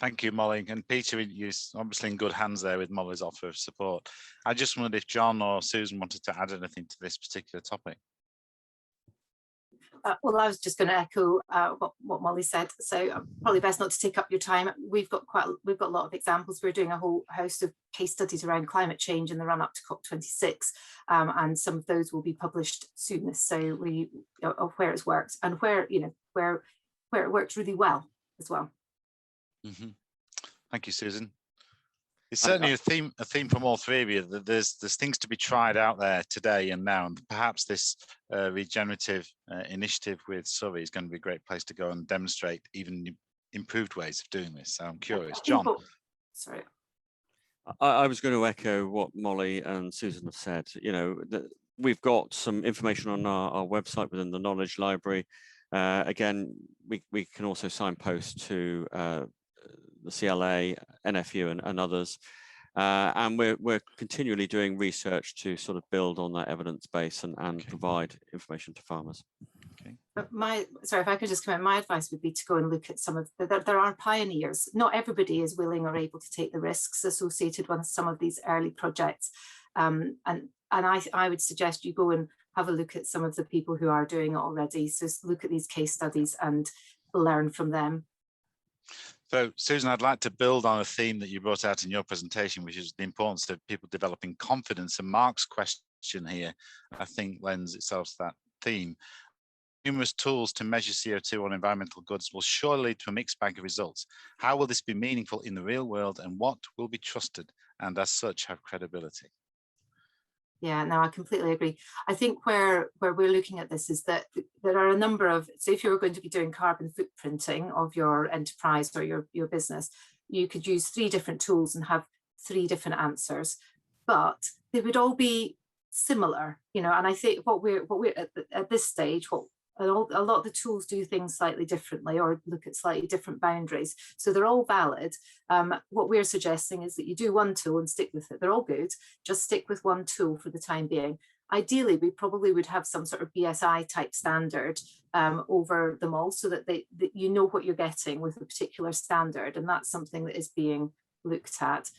Thank you, Molly. And Peter, you're obviously in good hands there with Molly's offer of support. I just wondered if John or Susan wanted to add anything to this particular topic. Well, I was just going to echo what Molly said. So probably best not to take up your time. We've got a lot of examples. We're doing a whole host of case studies around climate change in the run up to COP26, and some of those will be published soon. So of where it's worked and where it works really well as well. Mm-hmm. Thank you, Susan. It's certainly a theme from all three of you that there's things to be tried out there today and now, and perhaps this regenerative initiative with Surrey is going to be a great place to go and demonstrate even improved ways of doing this. So I'm curious, John. Sorry. I was going to echo what Molly and Susan have said. You know, we've got some information on our website within the knowledge library. Again, we can also signpost to the CLA, NFU and others. And we're continually doing research to sort of build on that evidence base and provide information to farmers. Okay. Sorry, if I could just come in, my advice would be to go and look at some of there are pioneers. Not everybody is willing or able to take the risks associated with some of these early projects. And I would suggest you go and have a look at some of the people who are doing it already. So look at these case studies and learn from them. So, Susan, I'd like to build on a theme that you brought out in your presentation, which is the importance of people developing confidence. And Mark's question here, I think, lends itself to that theme. Numerous tools to measure CO2 on environmental goods will surely lead to a mixed bag of results. How will this be meaningful in the real world, and what will be trusted and as such have credibility? Yeah, no, I completely agree. I think where we're looking at this is that there are a number of, so if you're going to be doing carbon footprinting of your enterprise or your business, you could use 3 different tools and have 3 different answers, but they would all be similar, you know. And I think what we're at this stage, a lot of the tools do things slightly differently or look at slightly different boundaries. So they're all valid. What we're suggesting is that you do one tool and stick with it. They're all good. Just stick with one tool for the time being. Ideally, we probably would have some sort of BSI type standard over them all so that that you know what you're getting with a particular standard. And that's something that is being looked at.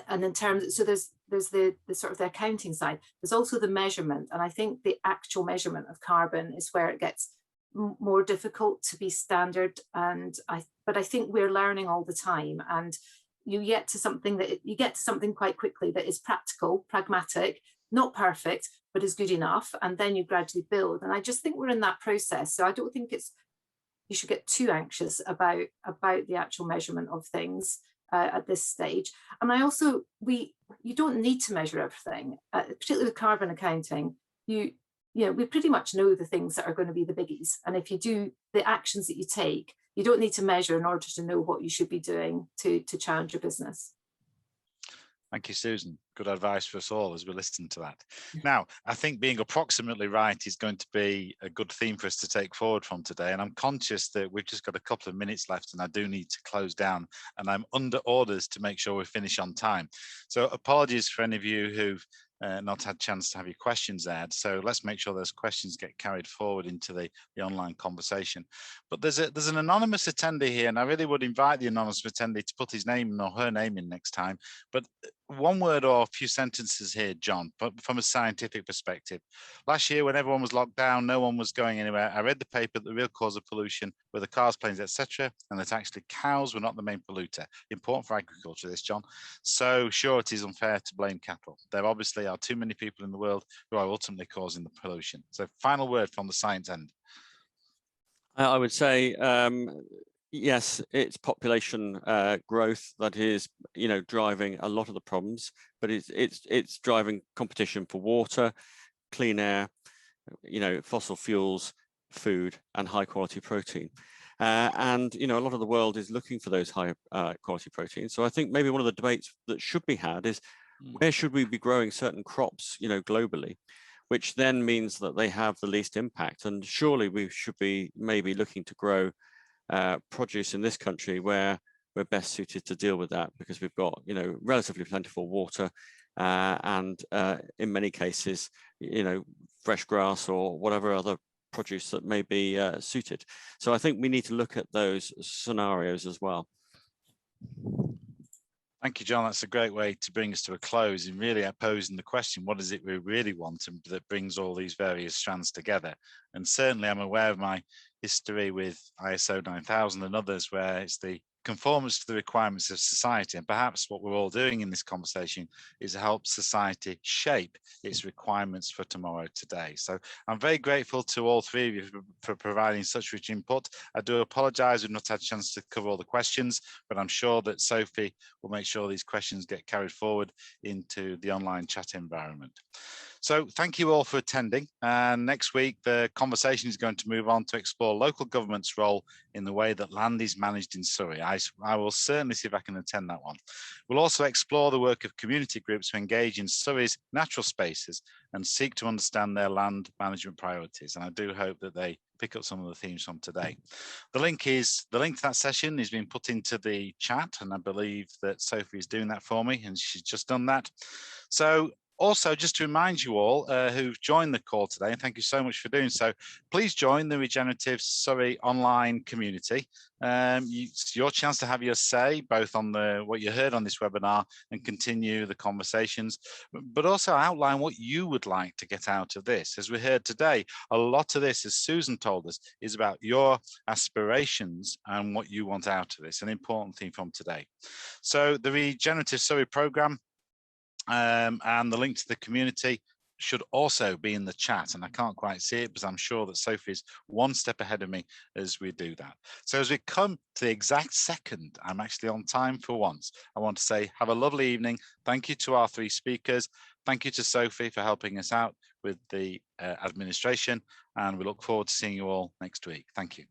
And in terms, so there's the sort of the accounting side, there's also the measurement. And I think the actual measurement of carbon is where it gets more difficult to be standard. But I think we're learning all the time, and you get to something quite quickly that is practical, pragmatic, not perfect, but is good enough. And then you gradually build. And I just think we're in that process. So I don't think you should get too anxious about the actual measurement of things. At this stage. And you don't need to measure everything, particularly with carbon accounting. We pretty much know the things that are going to be the biggies. And if you do the actions that you take, you don't need to measure in order to know what you should be doing to challenge your business. Thank you, Susan. Good advice for us all as we listen to that. Now, I think being approximately right is going to be a good theme for us to take forward from today. And I'm conscious that we've just got a couple of minutes left and I do need to close down, and I'm under orders to make sure we finish on time. So apologies for any of you who've not had a chance to have your questions aired. So let's make sure those questions get carried forward into the online conversation. But there's an anonymous attendee here, and I really would invite the anonymous attendee to put his name or her name in next time. But one word or a few sentences here, John, from a scientific perspective. Last year, when everyone was locked down, no one was going anywhere. I read the paper that the real cause of pollution were the cars, planes, etc., and that actually cows were not the main polluter. Important for agriculture, this, John. So sure, it is unfair to blame cattle. There obviously are too many people in the world who are ultimately causing the pollution. So final word from the science end. I would say, yes, it's population growth that is, driving a lot of the problems, but it's driving competition for water, clean air, fossil fuels, food, and high quality protein. And a lot of the world is looking for those high quality proteins. So I think maybe one of the debates that should be had is where should we be growing certain crops, globally, which then means that they have the least impact. And surely we should be maybe looking to grow produce in this country where we're best suited to deal with that, because we've got, relatively plentiful water and in many cases, fresh grass or whatever other produce that may be suited. So I think we need to look at those scenarios as well. Thank you, John. That's a great way to bring us to a close and really posing the question, what is it we really want, and that brings all these various strands together? And certainly I'm aware of my history with ISO 9000 and others, where it's the conformance to the requirements of society. And perhaps what we're all doing in this conversation is help society shape its requirements for tomorrow today. So I'm very grateful to all three of you for providing such rich input. I do apologise we've not had a chance to cover all the questions, but I'm sure that Sophie will make sure these questions get carried forward into the online chat environment. So thank you all for attending. And next week, the conversation is going to move on to explore local government's role in the way that land is managed in Surrey. I will certainly see if I can attend that one. We'll also explore the work of community groups who engage in Surrey's natural spaces and seek to understand their land management priorities. And I do hope that they pick up some of the themes from today. The link to that session is being put into the chat, and I believe that Sophie is doing that for me, and she's just done that. So also, just to remind you all who've joined the call today, and thank you so much for doing so, please join the Regenerative Surrey online community. It's your chance to have your say, both on what you heard on this webinar and continue the conversations, but also outline what you would like to get out of this. As we heard today, a lot of this, as Susan told us, is about your aspirations and what you want out of this, an important theme from today. So the Regenerative Surrey programme and the link to the community should also be in the chat, and I can't quite see it, but I'm sure that Sophie's one step ahead of me as we do that. So as we come to the exact second, I'm actually on time for once. I want to say have a lovely evening. Thank you to our three speakers. Thank you to Sophie for helping us out with the administration, and we look forward to seeing you all next week. Thank you.